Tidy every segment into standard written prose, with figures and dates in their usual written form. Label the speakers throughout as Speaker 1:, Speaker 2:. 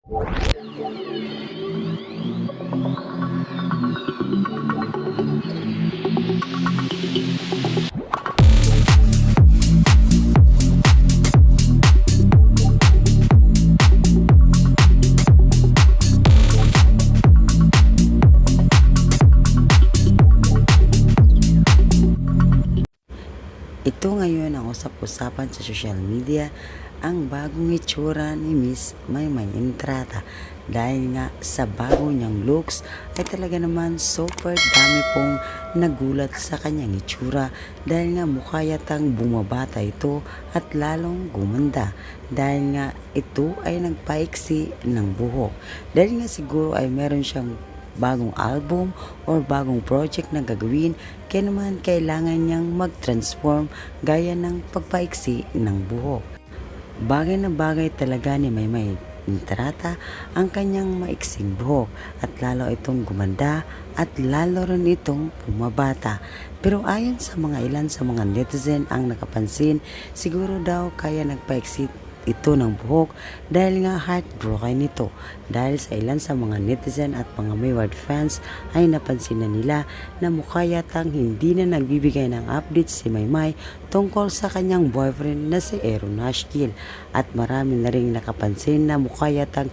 Speaker 1: Ito ngayon ang usap-usapan sa social media, ang bagong itsura ni Miss Maymay Entrata. Dahil nga sa bago niyang looks ay talaga naman super dami pong nagulat sa kanyang itsura dahil nga mukha yatang bumabata ito at lalong gumanda dahil nga ito ay nagpaiksi ng buhok. Dahil nga siguro ay meron siyang bagong album or bagong project na gagawin, kaya naman kailangan niyang mag-transform gaya ng pagpaiksi ng buhok. Bagay na bagay talaga ni Maymay Entrata ang kanyang maiksing buhok at lalo itong gumanda at lalo rin itong pumabata. Pero ayon sa mga ilan sa mga netizen ang nakapansin, siguro daw kaya nagpaiksi ito ng buhok dahil nga heartbroken ito. Dahil sa ilan sa mga netizen at mga Mayward fans ay napansin na nila na mukha yatang hindi na nagbibigay ng update si Maymay tungkol sa kanyang boyfriend na si Aaron Ashkill, at marami na rin nakapansin na mukha yatang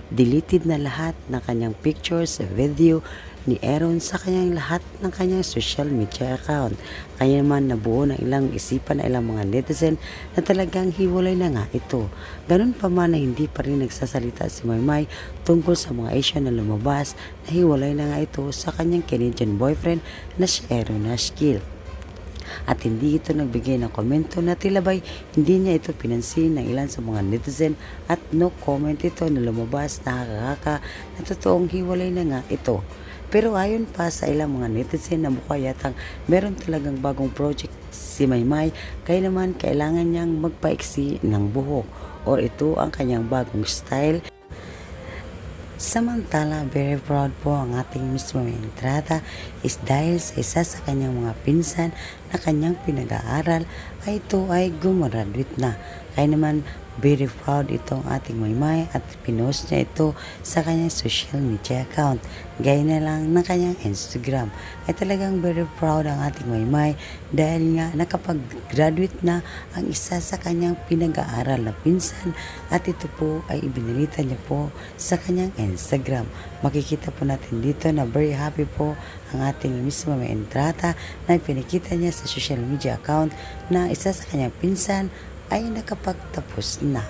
Speaker 1: deleted na lahat ng kanyang pictures, video ni Aaron sa kanyang lahat ng kanyang social media account. Kaya naman nabuo ng ilang isipan na ilang mga netizen na talagang hiwalay na nga ito. Ganun pa man na hindi pa rin nagsasalita si Maymay tungkol sa mga issue na lumabas na hiwalay na nga ito sa kanyang Canadian boyfriend na si Aaron Ashkill. At hindi ito nagbigay ng komento na tilabay hindi niya ito pinansin ng ilan sa mga netizen, at no comment ito na lumabas na hakaka na totoong hiwalay na nga ito. Pero ayon pa sa ilang mga netizen na mukha yatang meron talagang bagong project si Maymay, kaya naman kailangan niyang magpaiksi ng buhok or ito ang kanyang bagong style. Samantala, very proud po ang ating Miss Maymay Entrata is dahil sa isa sa kanyang mga pinsan na kanyang pinag-aaral ay ito ay gumraduate na. Kaya naman very proud itong ating Maymay at pinost niya ito sa kanyang social media account. Gaya na lang ng kanyang Instagram. Ay talagang very proud ang ating Maymay dahil nga nakapag-graduate na ang isa sa kanyang pinag-aaral na pinsan, at ito po ay ibinalita niya po sa kanyang Instagram. Makikita po natin dito na very happy po ang ating Miss Maymay Entrata na pinakita niya sa social media account na isa sa kanyang pinsan ay nakapagtapos na.